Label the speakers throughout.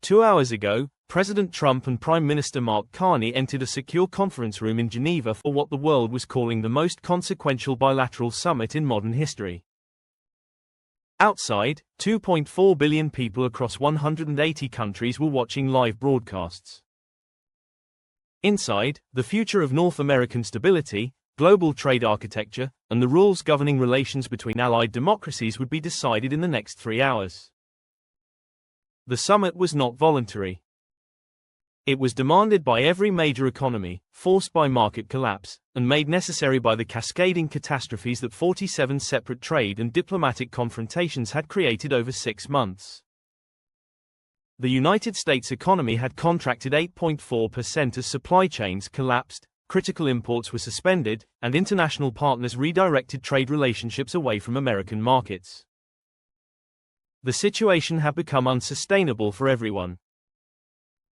Speaker 1: 2 hours ago, President Trump and Prime Minister Mark Carney entered a secure conference room in Geneva for what the world was calling the most consequential bilateral summit in modern history. Outside, 2.4 billion people across 180 countries were watching live broadcasts. Inside, the future of North American stability, global trade architecture, and the rules governing relations between allied democracies would be decided in the next 3 hours. The summit was not voluntary. It was demanded by every major economy, forced by market collapse, and made necessary by the cascading catastrophes that 47 separate trade and diplomatic confrontations had created over 6 months. The United States economy had contracted 8.4% as supply chains collapsed, critical imports were suspended, and international partners redirected trade relationships away from American markets. The situation had become unsustainable for everyone.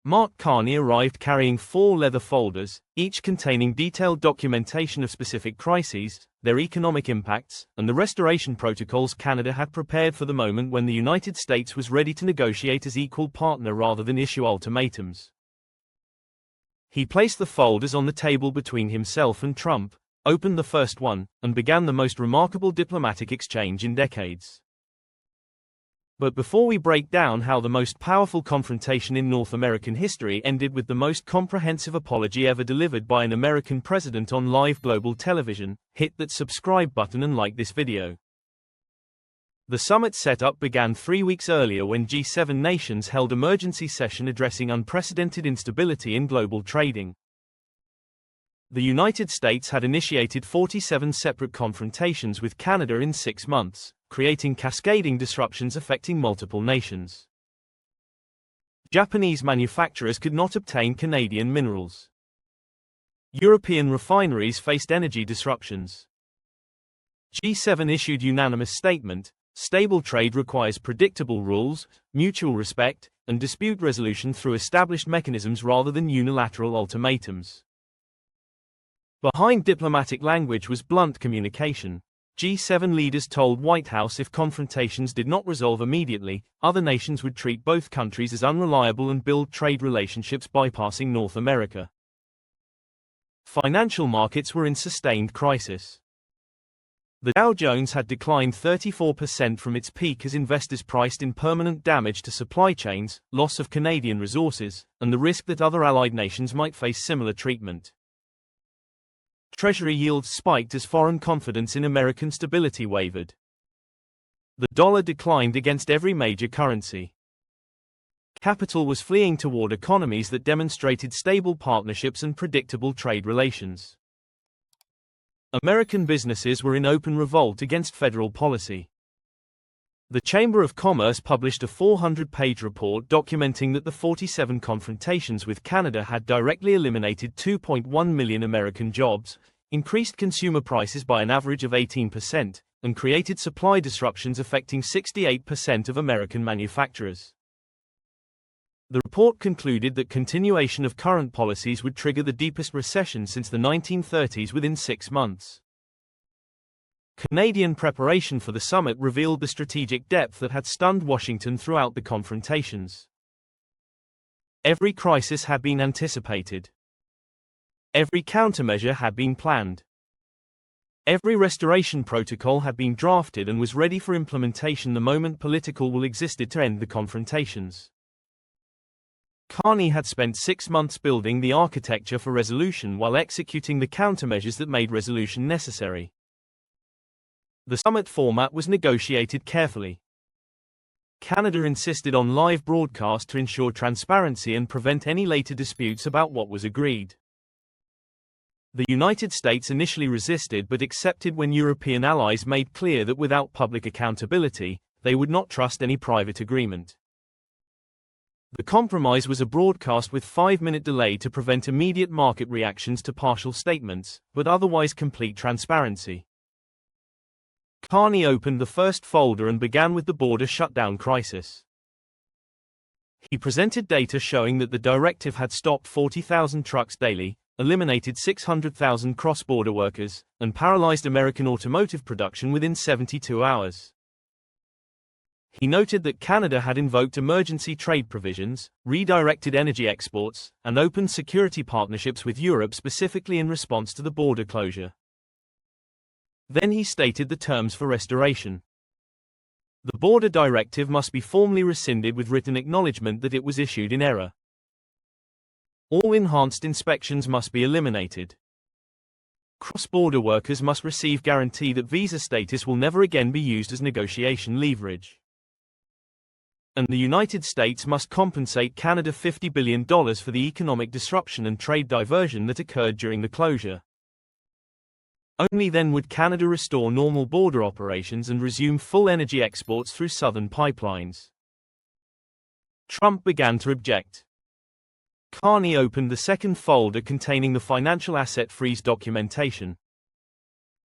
Speaker 1: Mark Carney arrived carrying 4 leather folders, each containing detailed documentation of specific crises, their economic impacts, and the restoration protocols Canada had prepared for the moment when the United States was ready to negotiate as equal partner rather than issue ultimatums. He placed the folders on the table between himself and Trump, opened the first one, and began the most remarkable diplomatic exchange in decades. But before we break down how the most powerful confrontation in North American history ended with the most comprehensive apology ever delivered by an American president on live global television, hit that subscribe button and like this video. The summit setup began 3 weeks earlier when G7 nations held emergency session addressing unprecedented instability in global trading. The United States had initiated 47 separate confrontations with Canada in 6 months, creating cascading disruptions affecting multiple nations. Japanese manufacturers could not obtain Canadian minerals. European refineries faced energy disruptions. G7 issued unanimous statement, stable trade requires predictable rules, mutual respect, and dispute resolution through established mechanisms rather than unilateral ultimatums. Behind diplomatic language was blunt communication. G7 leaders told White House if confrontations did not resolve immediately, other nations would treat both countries as unreliable and build trade relationships bypassing North America. Financial markets were in sustained crisis. The Dow Jones had declined 34% from its peak as investors priced in permanent damage to supply chains, loss of Canadian resources, and the risk that other allied nations might face similar treatment. Treasury yields spiked as foreign confidence in American stability wavered. The dollar declined against every major currency. Capital was fleeing toward economies that demonstrated stable partnerships and predictable trade relations. American businesses were in open revolt against federal policy. The Chamber of Commerce published a 400-page report documenting that the 47 confrontations with Canada had directly eliminated 2.1 million American jobs, increased consumer prices by an average of 18%, and created supply disruptions affecting 68% of American manufacturers. The report concluded that continuation of current policies would trigger the deepest recession since the 1930s within 6 months. Canadian preparation for the summit revealed the strategic depth that had stunned Washington throughout the confrontations. Every crisis had been anticipated. Every countermeasure had been planned. Every restoration protocol had been drafted and was ready for implementation the moment political will existed to end the confrontations. Carney had spent 6 months building the architecture for resolution while executing the countermeasures that made resolution necessary. The summit format was negotiated carefully. Canada insisted on live broadcast to ensure transparency and prevent any later disputes about what was agreed. The United States initially resisted but accepted when European allies made clear that without public accountability, they would not trust any private agreement. The compromise was a broadcast with 5-minute delay to prevent immediate market reactions to partial statements, but otherwise complete transparency. Carney opened the first folder and began with the border shutdown crisis. He presented data showing that the directive had stopped 40,000 trucks daily, eliminated 600,000 cross-border workers, and paralyzed American automotive production within 72 hours. He noted that Canada had invoked emergency trade provisions, redirected energy exports, and opened security partnerships with Europe specifically in response to the border closure. Then he stated the terms for restoration. The border directive must be formally rescinded with written acknowledgement that it was issued in error. All enhanced inspections must be eliminated. Cross-border workers must receive guarantee that visa status will never again be used as negotiation leverage. And the United States must compensate Canada $50 billion for the economic disruption and trade diversion that occurred during the closure. Only then would Canada restore normal border operations and resume full energy exports through southern pipelines. Trump began to object. Carney opened the second folder containing the financial asset freeze documentation.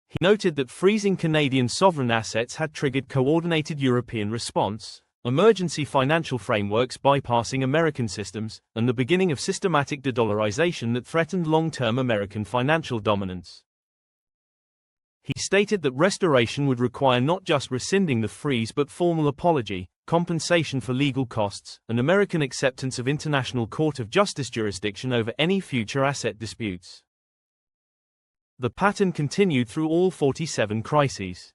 Speaker 1: He noted that freezing Canadian sovereign assets had triggered coordinated European response, emergency financial frameworks bypassing American systems, and the beginning of systematic de-dollarization that threatened long-term American financial dominance. He stated that restoration would require not just rescinding the freeze but formal apology, compensation for legal costs, and American acceptance of International Court of Justice jurisdiction over any future asset disputes. The pattern continued through all 47 crises.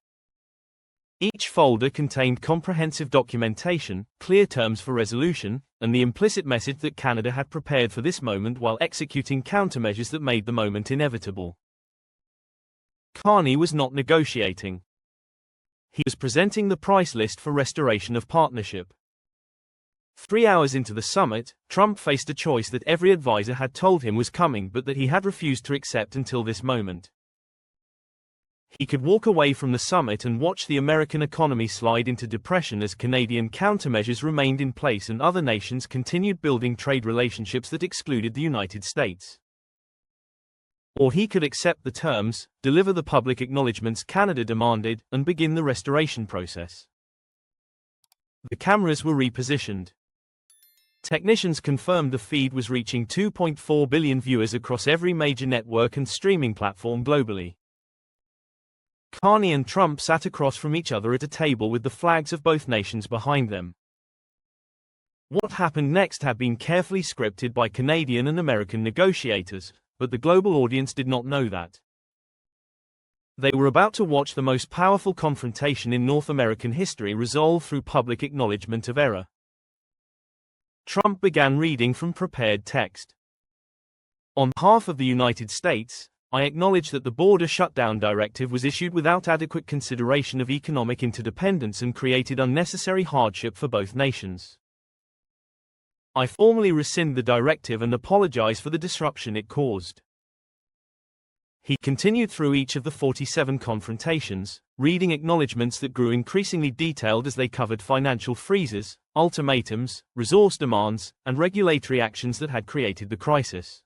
Speaker 1: Each folder contained comprehensive documentation, clear terms for resolution, and the implicit message that Canada had prepared for this moment while executing countermeasures that made the moment inevitable. Carney was not negotiating. He was presenting the price list for restoration of partnership. 3 hours into the summit, Trump faced a choice that every advisor had told him was coming but that he had refused to accept until this moment. He could walk away from the summit and watch the American economy slide into depression as Canadian countermeasures remained in place and other nations continued building trade relationships that excluded the United States. Or he could accept the terms, deliver the public acknowledgements Canada demanded, and begin the restoration process. The cameras were repositioned. Technicians confirmed the feed was reaching 2.4 billion viewers across every major network and streaming platform globally. Carney and Trump sat across from each other at a table with the flags of both nations behind them. What happened next had been carefully scripted by Canadian and American negotiators, but the global audience did not know that. They were about to watch the most powerful confrontation in North American history resolve through public acknowledgement of error. Trump began reading from prepared text. On behalf of the United States, I acknowledge that the border shutdown directive was issued without adequate consideration of economic interdependence and created unnecessary hardship for both nations. I formally rescind the directive and apologize for the disruption it caused. He continued through each of the 47 confrontations, reading acknowledgements that grew increasingly detailed as they covered financial freezes, ultimatums, resource demands, and regulatory actions that had created the crisis.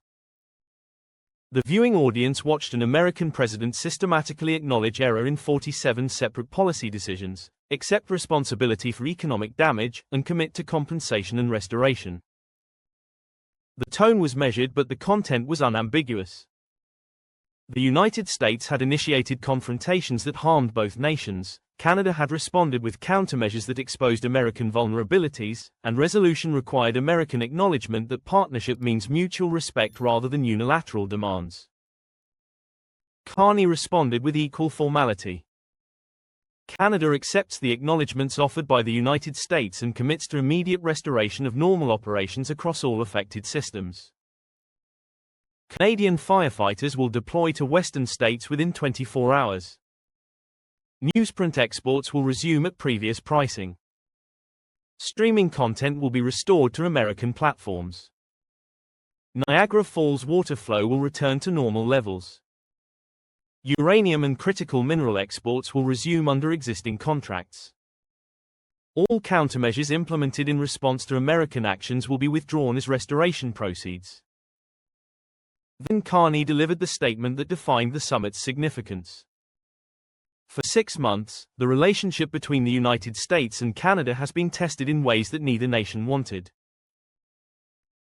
Speaker 1: The viewing audience watched an American president systematically acknowledge error in 47 separate policy decisions, accept responsibility for economic damage, and commit to compensation and restoration. The tone was measured but the content was unambiguous. The United States had initiated confrontations that harmed both nations, Canada had responded with countermeasures that exposed American vulnerabilities, and resolution required American acknowledgement that partnership means mutual respect rather than unilateral demands. Carney responded with equal formality. Canada accepts the acknowledgements offered by the United States and commits to immediate restoration of normal operations across all affected systems. Canadian firefighters will deploy to western states within 24 hours. Newsprint exports will resume at previous pricing. Streaming content will be restored to American platforms. Niagara Falls water flow will return to normal levels. Uranium and critical mineral exports will resume under existing contracts. All countermeasures implemented in response to American actions will be withdrawn as restoration proceeds. Then Carney delivered the statement that defined the summit's significance. For 6 months, the relationship between the United States and Canada has been tested in ways that neither nation wanted.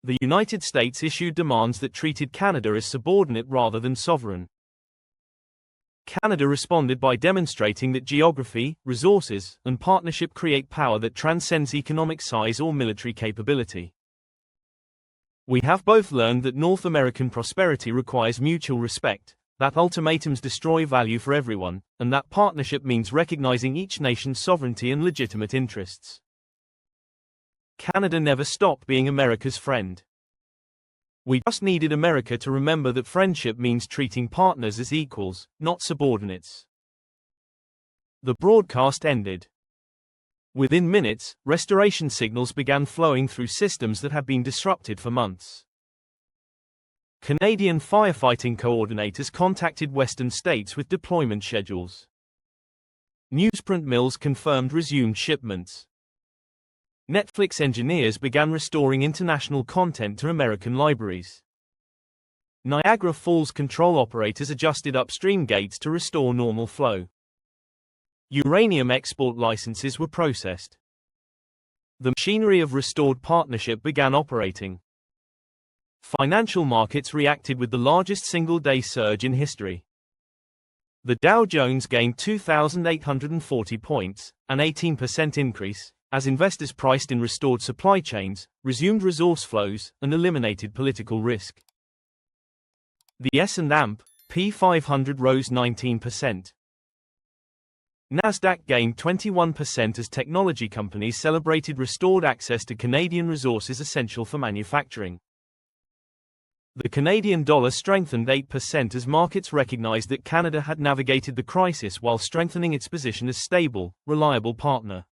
Speaker 1: The United States issued demands that treated Canada as subordinate rather than sovereign. Canada responded by demonstrating that geography, resources, and partnership create power that transcends economic size or military capability. We have both learned that North American prosperity requires mutual respect, that ultimatums destroy value for everyone, and that partnership means recognizing each nation's sovereignty and legitimate interests. Canada never stopped being America's friend. We just needed America to remember that friendship means treating partners as equals, not subordinates. The broadcast ended. Within minutes, restoration signals began flowing through systems that had been disrupted for months. Canadian firefighting coordinators contacted Western states with deployment schedules. Newsprint mills confirmed resumed shipments. Netflix engineers began restoring international content to American libraries. Niagara Falls control operators adjusted upstream gates to restore normal flow. Uranium export licenses were processed. The machinery of restored partnership began operating. Financial markets reacted with the largest single-day surge in history. The Dow Jones gained 2,840 points, an 18% increase, as investors priced in restored supply chains, resumed resource flows, and eliminated political risk. The S&P 500 rose 19%. Nasdaq gained 21% as technology companies celebrated restored access to Canadian resources essential for manufacturing. The Canadian dollar strengthened 8% as markets recognized that Canada had navigated the crisis while strengthening its position as stable, reliable partner.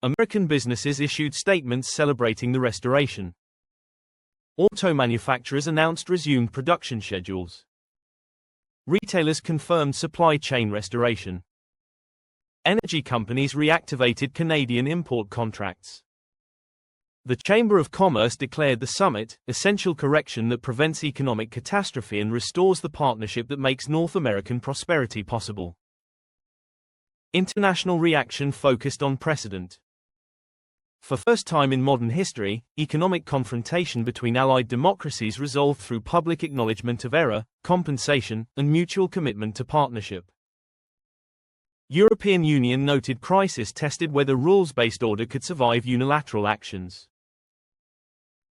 Speaker 1: American businesses issued statements celebrating the restoration. Auto manufacturers announced resumed production schedules. Retailers confirmed supply chain restoration. Energy companies reactivated Canadian import contracts. The Chamber of Commerce declared the summit essential correction that prevents economic catastrophe and restores the partnership that makes North American prosperity possible. International reaction focused on precedent. For first time in modern history, economic confrontation between allied democracies resolved through public acknowledgement of error, compensation, and mutual commitment to partnership. European Union noted crisis tested whether rules-based order could survive unilateral actions.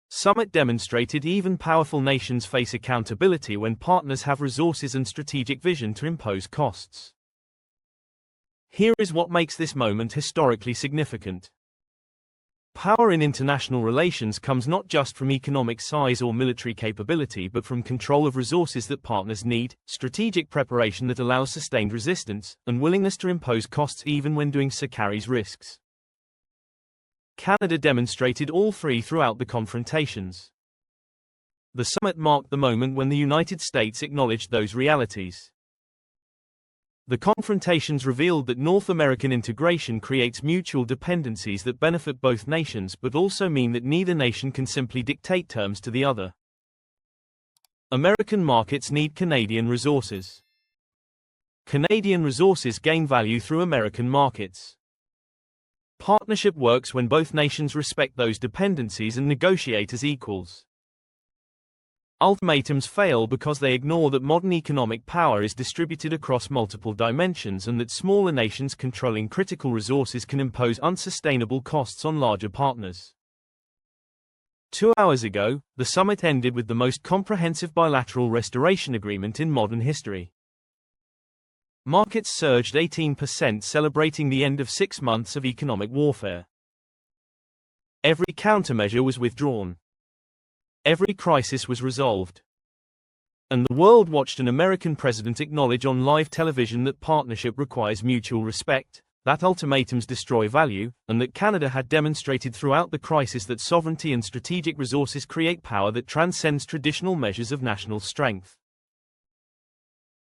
Speaker 1: Summit demonstrated even powerful nations face accountability when partners have resources and strategic vision to impose costs. Here is what makes this moment historically significant. Power in international relations comes not just from economic size or military capability but from control of resources that partners need, strategic preparation that allows sustained resistance, and willingness to impose costs even when doing so carries risks. Canada demonstrated all three throughout the confrontations. The summit marked the moment when the United States acknowledged those realities. The confrontations revealed that North American integration creates mutual dependencies that benefit both nations but also mean that neither nation can simply dictate terms to the other. American markets need Canadian resources. Canadian resources gain value through American markets. Partnership works when both nations respect those dependencies and negotiate as equals. Ultimatums fail because they ignore that modern economic power is distributed across multiple dimensions and that smaller nations controlling critical resources can impose unsustainable costs on larger partners. 2 hours ago, the summit ended with the most comprehensive bilateral restoration agreement in modern history. Markets surged 18%, celebrating the end of 6 months of economic warfare. Every countermeasure was withdrawn. Every crisis was resolved. And the world watched an American president acknowledge on live television that partnership requires mutual respect, that ultimatums destroy value, and that Canada had demonstrated throughout the crisis that sovereignty and strategic resources create power that transcends traditional measures of national strength.